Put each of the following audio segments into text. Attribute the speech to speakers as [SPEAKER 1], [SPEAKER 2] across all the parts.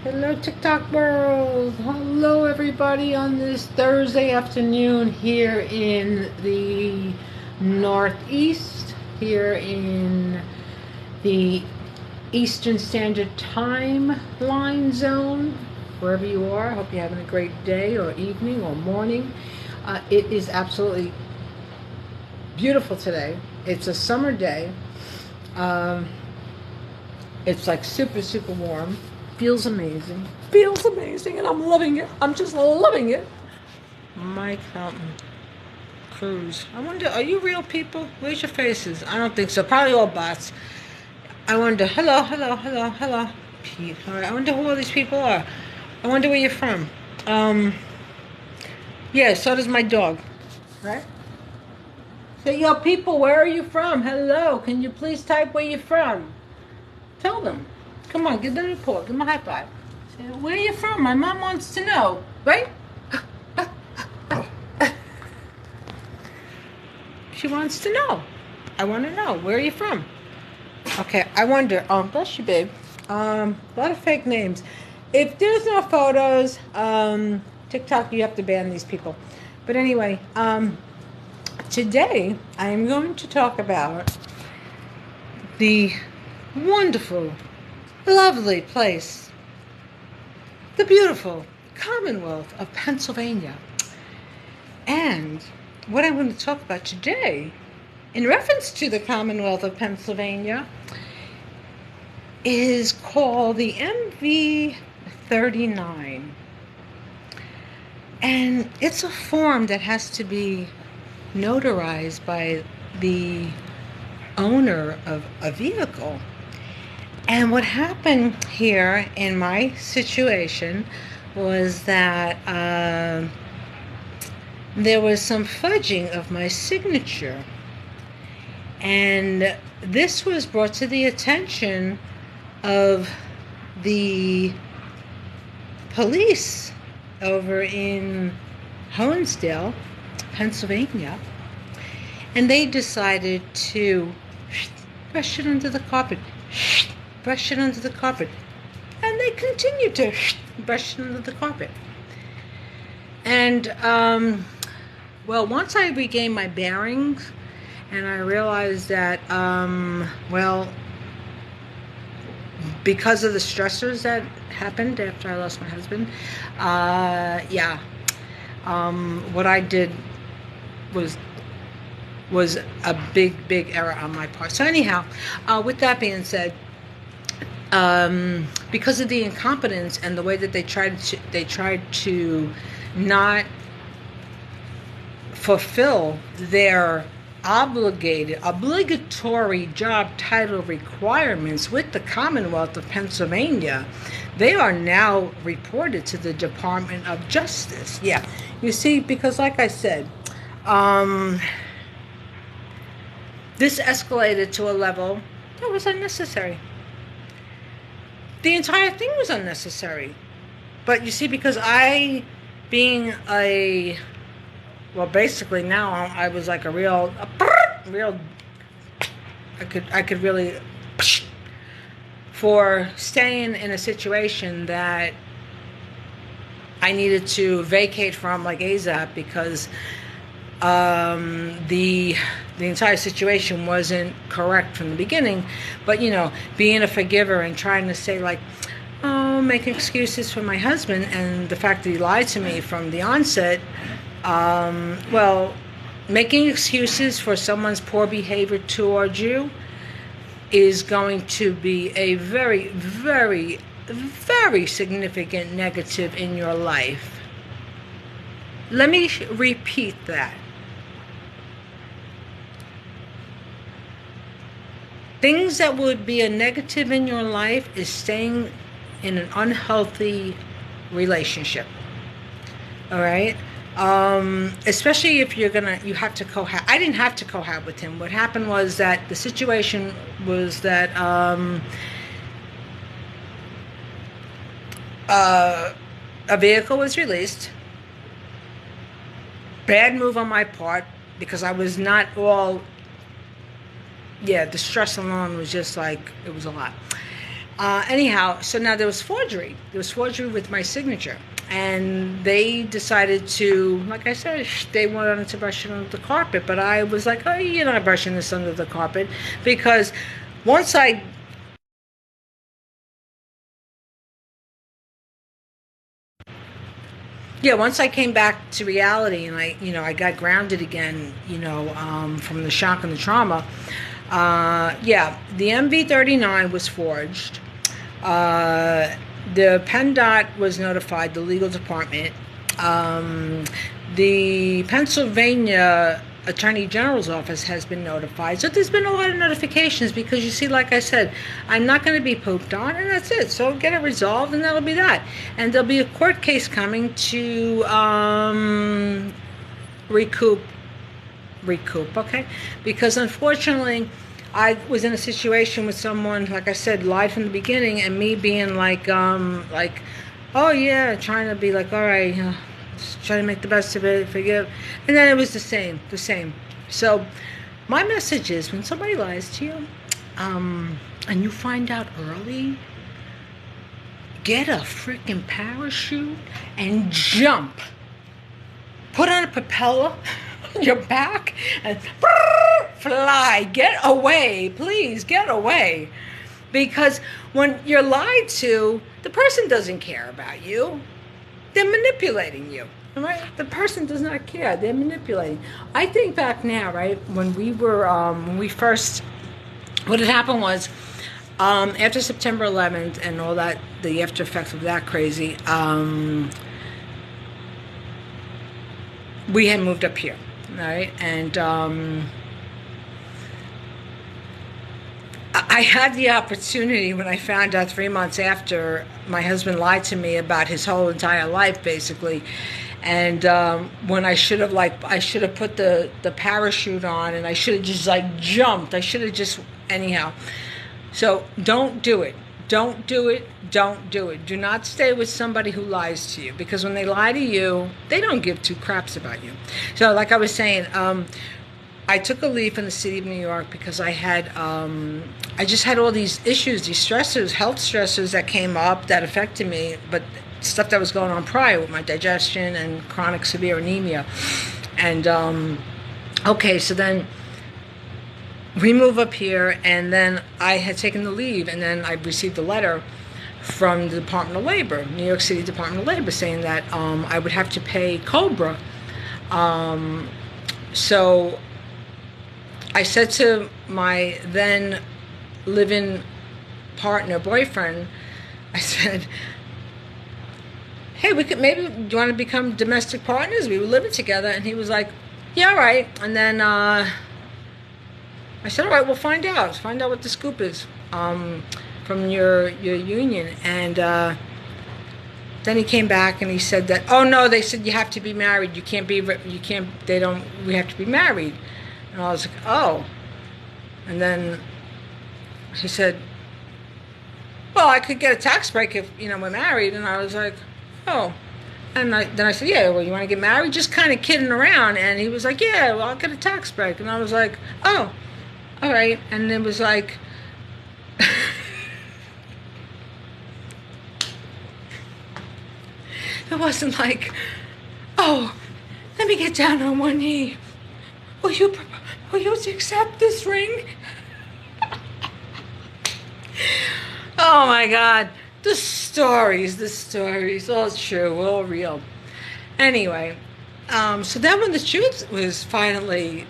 [SPEAKER 1] Hello, TikTok world. Hello, everybody, on this Thursday afternoon here in the Northeast, here in the Eastern Standard Time line zone, wherever you are. I hope you're having a great day or evening or morning. It is absolutely beautiful today. It's a summer day. Um, it's like super, super warm. Feels amazing. Feels amazing, and I'm loving it. I'm just loving it. Mike Fountain. Cruz. I wonder, are you real people? Where's your faces? I don't think so. Probably all bots. I wonder, hello, hello, hello, hello. Pete. All right, I wonder who all these people are. I wonder where you're from. Yeah, so does my dog. Right? Say, yo, people, where are you from? Hello, can you please type where you're from? Tell them. Come on, give them a report. Give them a high five. Say, where are you from? My mom wants to know, right? She wants to know. I want to know. Where are you from? Okay, I wonder. Bless you, babe. A lot of fake names. If there's no photos, TikTok, you have to ban these people. But anyway, today I am going to talk about the wonderful, lovely place, the beautiful Commonwealth of Pennsylvania. And what I'm going to talk about today, in reference to the Commonwealth of Pennsylvania, is called the MV-39. And it's a form that has to be notarized by the owner of a vehicle. And what happened here in my situation was that there was some fudging of my signature. And this was brought to the attention of the police over in Honesdale, Pennsylvania. And they decided to brush it under the carpet. Brush it under the carpet. And they continued to brush it under the carpet. And, well, once I regained my bearings and I realized that, because of the stressors that happened after I lost my husband, what I did was a big error on my part. So anyhow, with that being said, because of the incompetence and the way that they tried to not fulfill their obligatory job title requirements with the Commonwealth of Pennsylvania, they are now reported to the Department of Justice. Yeah, you see, because like I said, this escalated to a level that was unnecessary. The entire thing was unnecessary. But you see, because basically now I was like I could really, for staying in a situation that I needed to vacate from like ASAP, because the entire situation wasn't correct from the beginning. But being a forgiver and trying to say like, making excuses for my husband and the fact that he lied to me from the onset. Making excuses for someone's poor behavior towards you is going to be a very, very, very significant negative in your life. Let me repeat that. Things that would be a negative in your life is staying in an unhealthy relationship. All right? Especially if you have to cohabit. I didn't have to cohabit with him. What happened was that the situation was that a vehicle was released. Bad move on my part, because I was not all, the stress alone was just like, it was a lot. Anyhow, so now there was forgery. There was forgery with my signature. And they decided to, like I said, they wanted to brush it under the carpet. But I was like, oh, you're not brushing this under the carpet. Because once I once I came back to reality and I got grounded again, from the shock and the trauma. The MV-39 was forged. The Penndot was notified, the legal department. The Pennsylvania Attorney General's office has been notified. So there's been a lot of notifications because you see, like I said, I'm not going to be pooped on, and that's it. So get it resolved, and that'll be that. And there'll be a court case coming to recoup, okay? Because unfortunately, I was in a situation with someone, like I said, lied from the beginning, and me being like, oh yeah, trying to be like, all right, just try to make the best of it, forgive. And then it was the same. So my message is, when somebody lies to you, and you find out early, get a freaking parachute and jump. Put on a propeller on your back and fly. Get away. Please, get away. Because when you're lied to, the person doesn't care about you. They're manipulating you, right? The person does not care. They're manipulating. I think back now, right, when we were, when we first, what had happened was, after September 11th and all that, the after effects of that crazy, we had moved up here, right? And I had the opportunity when I found out 3 months after my husband lied to me about his whole entire life, basically. And when I should have put the parachute on, and I should have just jumped. I should have just, anyhow. So don't do it. Don't do it. Don't do it. Do not stay with somebody who lies to you, because when they lie to you, they don't give two craps about you. So like I was saying, I took a leave from the city of New York because I had, I just had all these issues, these stressors, health stressors that came up that affected me, but stuff that was going on prior with my digestion and chronic severe anemia. And, okay, so then we move up here, and then I had taken the leave, and then I received a letter from the Department of Labor, New York City Department of Labor, saying that I would have to pay COBRA. So I said to my then live-in partner, boyfriend, I said, hey, we could maybe, do you want to become domestic partners? We were living together. And he was like, yeah, all right. And then I said, all right, we'll find out. Find out what the scoop is from your union. And then he came back and he said that, oh no, they said you have to be married. We have to be married. And I was like, oh. And then he said, well, I could get a tax break if, we're married. And I was like, oh. And then I said, yeah, well, you want to get married? Just kind of kidding around. And he was like, yeah, well, I'll get a tax break. And I was like, oh, all right. And it was like, it wasn't like, oh, let me get down on one knee. Will you accept this ring? Oh my God. The stories, all true, all real. Anyway, so then when the truth was finally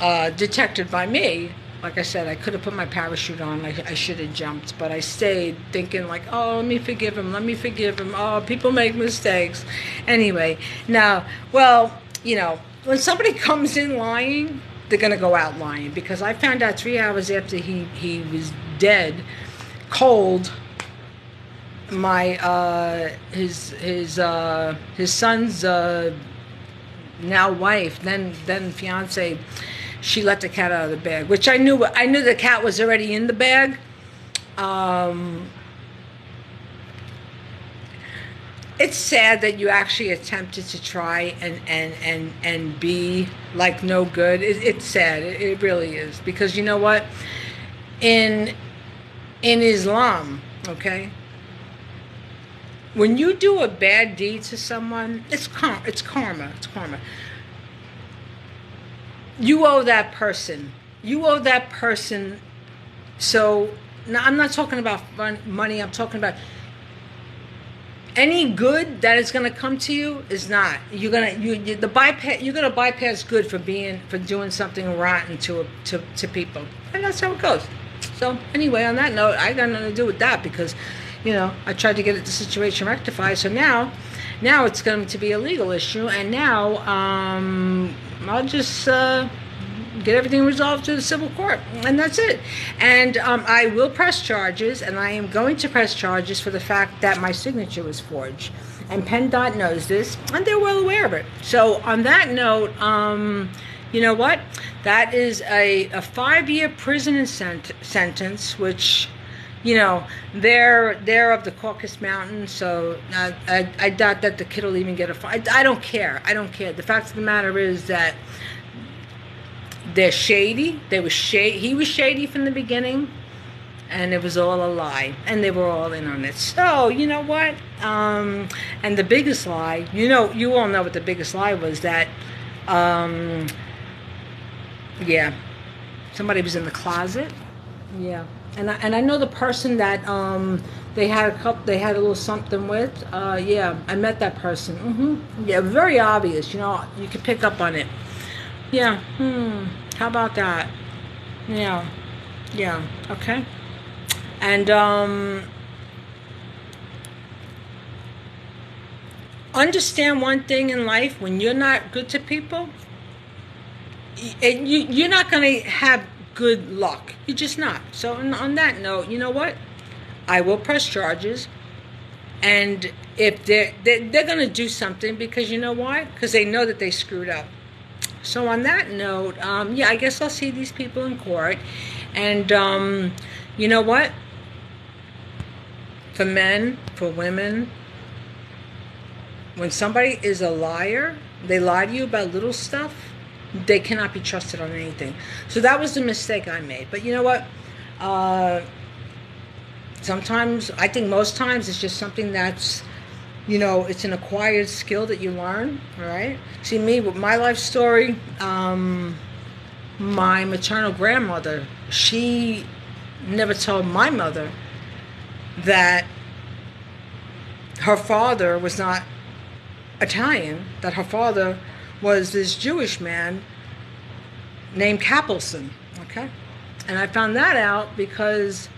[SPEAKER 1] detected by me, like I said, I could have put my parachute on. I should have jumped, but I stayed thinking like, oh, let me forgive him. Oh, people make mistakes. Anyway, now, well, when somebody comes in lying, they're going to go out lying, because I found out 3 hours after he was dead, cold, my his son's now wife, then fiance, she let the cat out of the bag, which I knew the cat was already in the bag. It's sad that you actually attempted to try and be like no good. It's sad. It really is, because you know what? In in Islam, okay? When you do a bad deed to someone, it's karma. It's karma. It's karma. You owe that person. You owe that person. So now I'm not talking about money. I'm talking about any good that is going to come to you is not. You're gonna bypass good for doing something rotten to people, and that's how it goes. So anyway, on that note, I got nothing to do with that because, I tried to get the situation rectified. So now it's going to be a legal issue, and now I'll just get everything resolved to the civil court, and that's it. And I will press charges, and I am going to press charges for the fact that my signature was forged. And Penndot knows this, and they're well aware of it. So on that note, you know what? That is a 5-year prison sentence, which, they're of the Caucasus Mountains, so I doubt that the kid will even get I don't care. The fact of the matter is that they're shady. He was shady from the beginning, and it was all a lie, and they were all in on it. So you know what? And the biggest lie, you all know what the biggest lie was. That, somebody was in the closet. Yeah, and I know the person that they had a little something with. I met that person. Yeah, very obvious. You could pick up on it. Yeah. How about that? Yeah. Okay. And understand one thing in life: when you're not good to people, you're not going to have good luck. You're just not. So on that note, you know what? I will press charges, and if they're going to do something, because you know why? Because they know that they screwed up. So on that note, I guess I'll see these people in court. And you know what? For men, for women, when somebody is a liar, they lie to you about little stuff, they cannot be trusted on anything. So that was the mistake I made. But you know what? Sometimes, I think most times, it's just something that's, it's an acquired skill that you learn, all right? See, me, with my life story, my maternal grandmother, she never told my mother that her father was not Italian, that her father was this Jewish man named Capelson, okay? And I found that out because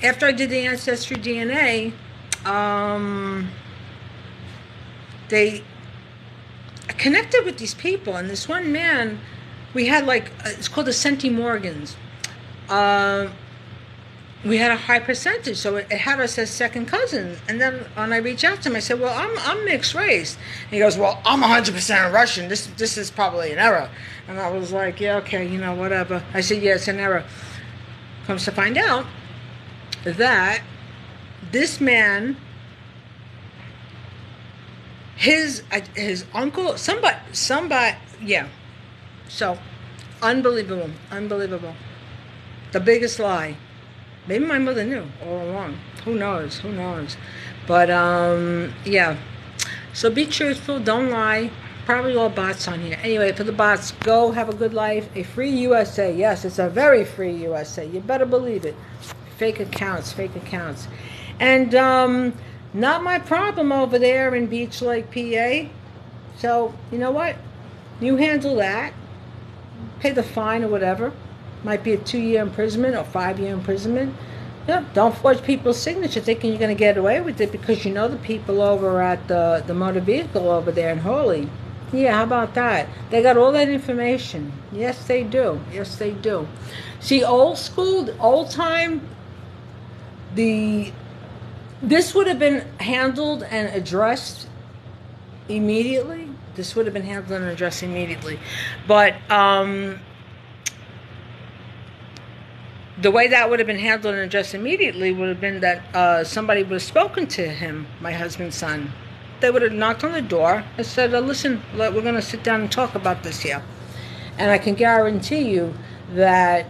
[SPEAKER 1] after I did the Ancestry DNA, they connected with these people, and this one man, we had it's called the Centimorgans. We had a high percentage, so it had us as second cousins. And then when I reached out to him, I said, "Well, I'm mixed race." And he goes, "Well, I'm 100% Russian. This is probably an error." And I was like, "Yeah, okay, whatever." I said, "Yeah, it's an error." Comes to find out that this man, his uncle, somebody, yeah. So, unbelievable. The biggest lie. Maybe my mother knew all along. Who knows? But, yeah. So be truthful. Don't lie. Probably all bots on here. Anyway, for the bots, go have a good life. A free USA. Yes, it's a very free USA. You better believe it. Fake accounts. And, not my problem over there in Beach Lake, PA. So, you know what? You handle that. Pay the fine or whatever. Might be a 2-year imprisonment or 5-year imprisonment. Yeah, don't forge people's signatures thinking you're going to get away with it because you know the people over at the motor vehicle over there in Hurley. Yeah, how about that? They got all that information. Yes, they do. See, old school, old time, this would have been handled and addressed immediately. But the way that would have been handled and addressed immediately would have been that somebody would have spoken to him, my husband's son. They would have knocked on the door and said, "Listen, we're going to sit down and talk about this here." And I can guarantee you that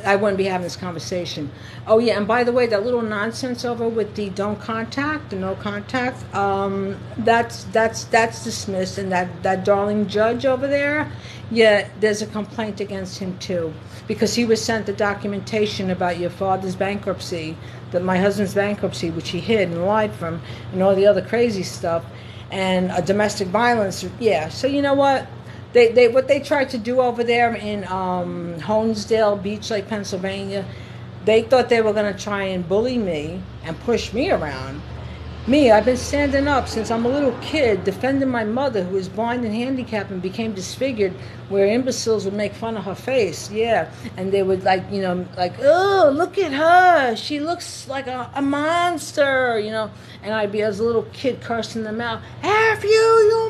[SPEAKER 1] I wouldn't be having this conversation. Oh yeah, and by the way, that little nonsense over with the don't contact, the no contact, that's dismissed. And that darling judge over there, yeah, there's a complaint against him too, because he was sent the documentation about your father's bankruptcy, that my husband's bankruptcy, which he hid and lied from, and all the other crazy stuff, and domestic violence. Yeah, so you know what? They what they tried to do over there in Honesdale Beach Lake, Pennsylvania, they thought they were going to try and bully me and push me around. Me, I've been standing up since I'm a little kid, defending my mother, who was blind and handicapped and became disfigured, where imbeciles would make fun of her face. Yeah, and they would like, oh, look at her, she looks like a monster, and I'd be, as a little kid, cursing them out. F you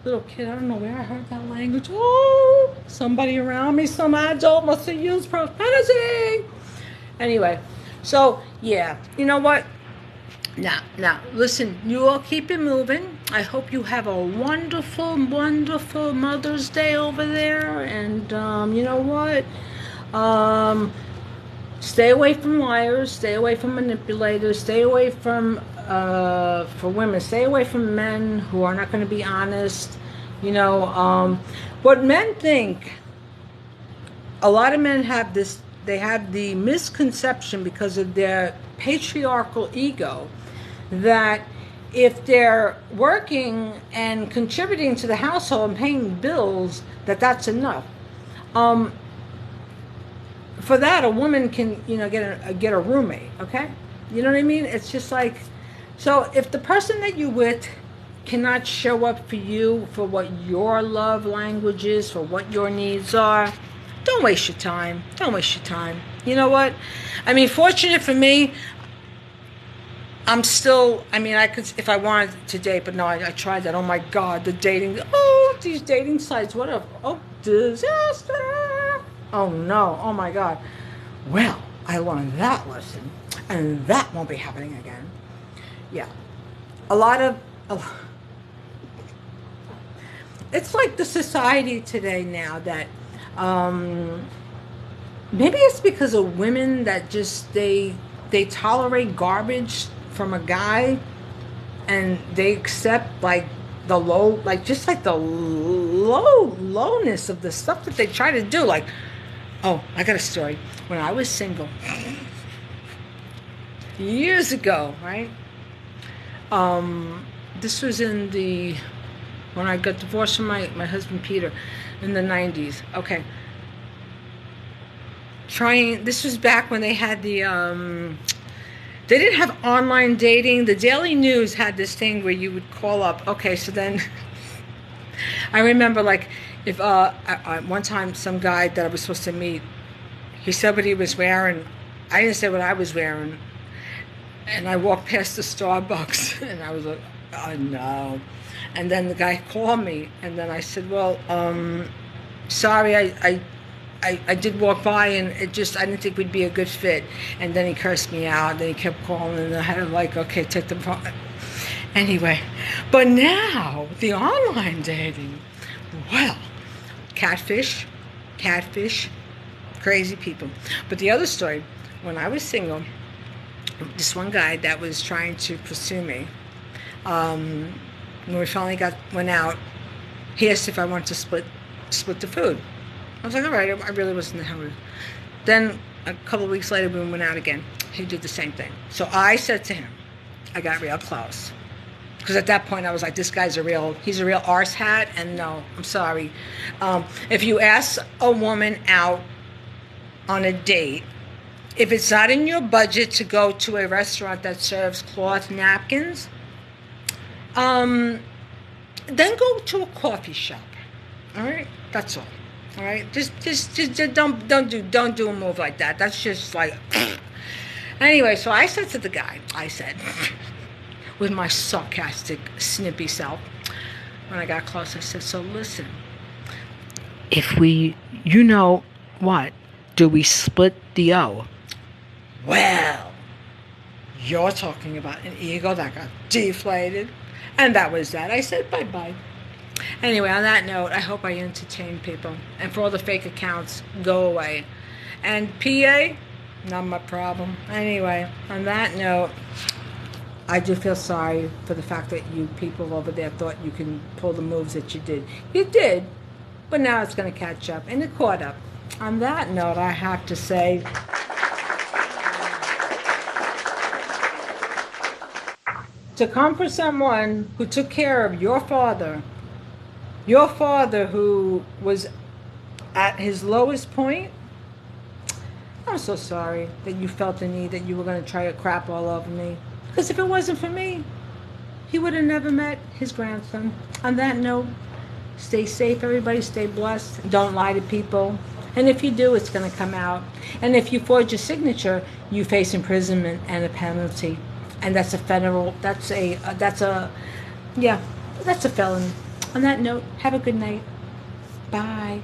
[SPEAKER 1] little kid, I don't know where I heard that language. Oh, somebody around me, some adult must have used profanity. Anyway, so yeah, you know what? Now, listen, you all keep it moving. I hope you have a wonderful, wonderful Mother's Day over there. And you know what? Stay away from liars. Stay away from manipulators. Stay away from, for women, stay away from men who are not going to be honest. What men think, a lot of men have this, they have the misconception because of their patriarchal ego, that if they're working and contributing to the household and paying bills, that's enough. For that, a woman can, get a roommate, okay? You know what I mean? It's just like, so if the person that you with cannot show up for you, for what your love language is, for what your needs are, don't waste your time. Don't waste your time. You know what? I mean, fortunate for me, I'm still, I could, if I wanted to date, but no, I tried that. Oh my God, the dating, these dating sites, what a, disaster. Oh no, oh my God. Well, I learned that lesson, and that won't be happening again. Yeah. It's like the society today now that, maybe it's because of women that just, they tolerate garbage from a guy, and they accept the lowness of the stuff that they try to do. Like, oh, I got a story. When I was single, years ago, right? This was when I got divorced from my husband Peter in the 90s. Okay. This was back when they had they didn't have online dating. The Daily News had this thing where you would call up. Okay, so then I remember, if one time some guy that I was supposed to meet, he said what he was wearing. I didn't say what I was wearing. And I walked past the Starbucks, and I was like, oh no. And then the guy called me, and then I said, well, sorry, I did walk by, and I didn't think we'd be a good fit. And then he cursed me out, and then he kept calling, and I had to okay, take the phone. Anyway, but now, the online dating, well, catfish, crazy people. But the other story, when I was single, this one guy that was trying to pursue me, when we finally went out, he asked if I wanted to split the food. I was like, all right, I really wasn't in the hurry. Then a couple of weeks later, we went out again. He did the same thing. So I said to him, I got real close. Because at that point, I was like, this guy's he's a real arse hat, and no, I'm sorry. If you ask a woman out on a date, if it's not in your budget to go to a restaurant that serves cloth napkins, then go to a coffee shop. All right, that's all. All right, just don't do a move like that. That's just like. Anyway, so I said to the guy, with my sarcastic, snippy self, when I got close, I said, so listen, if you know what, do we split the O? Well, you're talking about an ego that got deflated. And that was that. I said bye-bye. Anyway, on that note, I hope I entertained people. And for all the fake accounts, go away. And PA, not my problem. Anyway, on that note, I do feel sorry for the fact that you people over there thought you can pull the moves that you did. You did, but now it's going to catch up, and it caught up. On that note, I have to say, to come for someone who took care of your father who was at his lowest point, I'm so sorry that you felt the need that you were going to try to crap all over me. Because if it wasn't for me, he would have never met his grandson. On that note, stay safe, everybody. Stay blessed. Don't lie to people. And if you do, it's going to come out. And if you forge a signature, you face imprisonment and a penalty. And that's a federal, that's a felony. On that note, have a good night. Bye.